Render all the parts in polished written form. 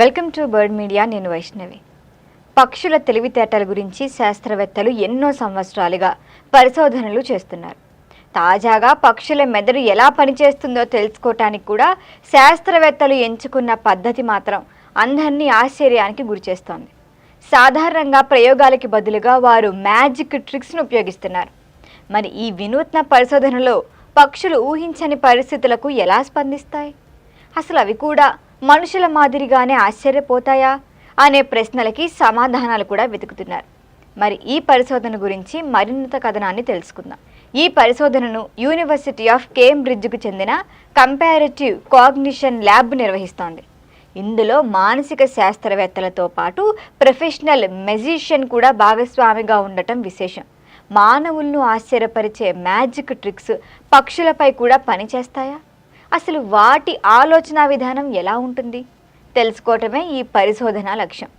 Welcome to bird media. నేను వైష్ణవి. పక్షుల తెలివితేటల గురించి శాస్త్రవేత్తలు ఎన్నో సంవత్సరాలుగా పరిశోధనలు చేస్తున్నారు. తాజాగా పక్షుల మెదడు ఎలా పనిచేస్తుందో తెలుసుకోవటానికి కూడా శాస్త్రవేత్తలు ఎంచుకున్న పద్ధతి మాత్రం అందరినీ ఆశ్చర్యానికి గురిచేస్తోంది. సాధారణంగా ప్రయోగాలకి బదులుగా వారు మ్యాజిక్ ట్రిక్స్ను ఉపయోగిస్తున్నారు. మరి ఈ వినూత్న పరిశోధనలో పక్షులు ఊహించని పరిస్థితులకు ఎలా స్పందిస్తాయి? అసలు అవి కూడా మనుషుల మాదిరిగానే ఆశ్చర్యపోతాయా అనే ప్రశ్నలకి సమాధానాలు కూడా వెతుకుతున్నారు. మరి ఈ పరిశోధన గురించి మరింత కథనాన్ని తెలుసుకుందాం. ఈ పరిశోధనను యూనివర్సిటీ ఆఫ్ కేంబ్రిడ్జ్కు చెందిన కంపారిటివ్ కాగ్నిషన్ ల్యాబ్ నిర్వహిస్తోంది. ఇందులో మానసిక శాస్త్రవేత్తలతో పాటు ప్రొఫెషనల్ మెజిషియన్ కూడా భాగస్వామిగా ఉండటం విశేషం. మానవులను ఆశ్చర్యపరిచే మ్యాజిక్ ట్రిక్స్ పక్షులపై కూడా పనిచేస్తాయా? అసలు వాటి ఆలోచన విధానం ఎలా ఉంటుంది తెలుసుకోవటమే ఈ పరిశోధన లక్ష్యం.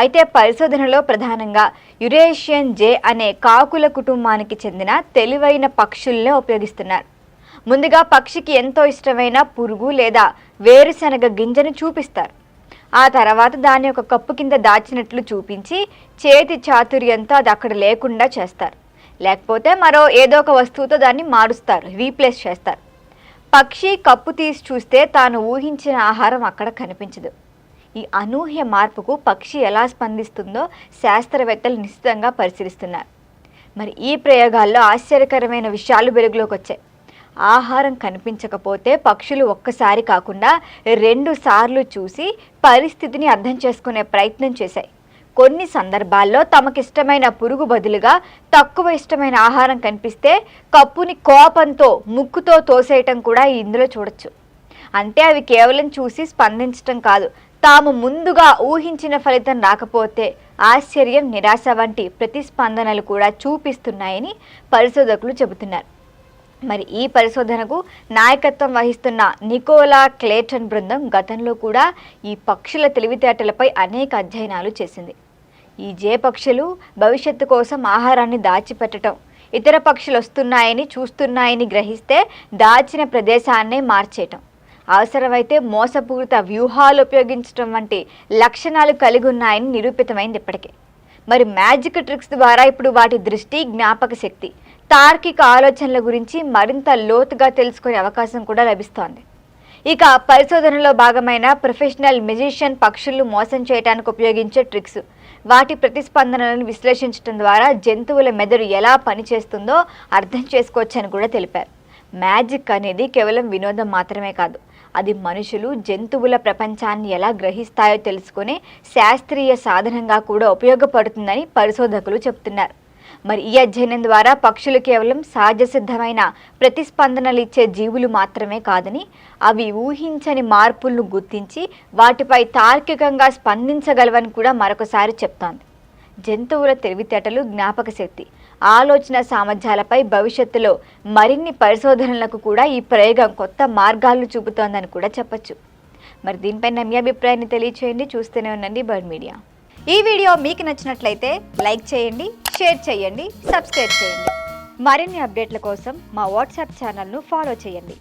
అయితే పరిశోధనలో ప్రధానంగా యురేషియన్ జే అనే కాకుల కుటుంబానికి చెందిన తెలివైన పక్షుల్నే ఉపయోగిస్తున్నారు. ముందుగా పక్షికి ఎంతో ఇష్టమైన పురుగు లేదా వేరుశనగ గింజను చూపిస్తారు. ఆ తర్వాత దాన్ని ఒక కప్పు కింద దాచినట్లు చూపించి చేతి చాతుర్యంతో అది అక్కడ లేకుండా చేస్తారు. లేకపోతే మరో ఏదో ఒక వస్తువుతో దాన్ని మారుస్తారు, రీప్లేస్ చేస్తారు. పక్షి కప్పు తీసి చూస్తే తాను ఊహించిన ఆహారం అక్కడ కనిపించదు. ఈ అనూహ్య మార్పుకు పక్షి ఎలా స్పందిస్తుందో శాస్త్రవేత్తలు నిశ్చితంగా పరిశీలిస్తున్నారు. మరి ఈ ప్రయోగాల్లో ఆశ్చర్యకరమైన విషయాలు వెలుగులోకి వచ్చాయి. ఆహారం కనిపించకపోతే పక్షులు ఒక్కసారి కాకుండా 2 సార్లు చూసి పరిస్థితిని అర్థం చేసుకునే ప్రయత్నం చేశాయి. కొన్ని సందర్భాల్లో తమకిష్టమైన పురుగు బదులుగా తక్కువ ఇష్టమైన ఆహారం కనిపిస్తే కప్పుని కోపంతో ముక్కుతో తోసేయటం కూడా ఇందులో చూడొచ్చు. అంటే అవి కేవలం చూసి స్పందించటం కాదు, తాము ముందుగా ఊహించిన ఫలితం రాకపోతే ఆశ్చర్యం, నిరాశ వంటి ప్రతిస్పందనలు కూడా చూపిస్తున్నాయని పరిశోధకులు చెబుతున్నారు. మరి ఈ పరిశోధనకు నాయకత్వం వహిస్తున్న నికోలా క్లేటన్ బృందం గతంలో కూడా ఈ పక్షుల తెలివితేటలపై అనేక అధ్యయనాలు చేసింది. ఈ జే పక్షులు భవిష్యత్తు కోసం ఆహారాన్ని దాచిపెట్టడం, ఇతర పక్షులు వస్తున్నాయని చూస్తున్నాయని గ్రహిస్తే దాచిన ప్రదేశాన్నే మార్చేయటం, అవసరమైతే మోసపూరిత వ్యూహాలు ఉపయోగించడం వంటి లక్షణాలు కలిగి ఉన్నాయని నిరూపితమైంది ఇప్పటికే. మరి మ్యాజిక్ ట్రిక్స్ ద్వారా ఇప్పుడు వాటి దృష్టి, జ్ఞాపక శక్తి, తార్కిక ఆలోచనల గురించి మరింత లోతుగా తెలుసుకునే అవకాశం కూడా లభిస్తోంది. ఇక పరిశోధనలో భాగమైన ప్రొఫెషనల్ మెజిషియన్ పక్షులు మోసం చేయడానికి ఉపయోగించే ట్రిక్స్, వాటి ప్రతిస్పందనలను విశ్లేషించడం ద్వారా జంతువుల మెదడు ఎలా పనిచేస్తుందో అర్థం చేసుకోవచ్చని కూడా తెలిపారు. మ్యాజిక్ అనేది కేవలం వినోదం మాత్రమే కాదు, అది మనుషులు, జంతువుల ప్రపంచాన్ని ఎలా గ్రహిస్తాయో తెలుసుకునే శాస్త్రీయ సాధనంగా కూడా ఉపయోగపడుతుందని పరిశోధకులు చెబుతున్నారు. మరి ఈ అధ్యయనం ద్వారా పక్షులు కేవలం సహజ సిద్ధమైన ప్రతిస్పందనలు ఇచ్చే జీవులు మాత్రమే కాదని, అవి ఊహించని మార్పులను గుర్తించి వాటిపై తార్కికంగా స్పందించగలవని కూడా మరొకసారి చెప్తోంది. జంతువుల తెలివితేటలు, జ్ఞాపక శక్తి, ఆలోచన సామర్థ్యాలపై భవిష్యత్తులో మరిన్ని పరిశోధనలకు కూడా ఈ ప్రయోగం కొత్త మార్గాలను చూపుతోందని కూడా చెప్పచ్చు. మరి దీనిపైన మీ అభిప్రాయాన్ని తెలియచేయండి. చూస్తూనే ఉండండి బర్డ్ మీడియా. ఈ వీడియో మీకు నచ్చినట్లయితే లైక్ చేయండి, షేర్ చేయండి, సబ్స్క్రైబ్ చేయండి. మరిన్ని అప్డేట్ల కోసం మా వాట్సాప్ ఛానల్ను ఫాలో చేయండి.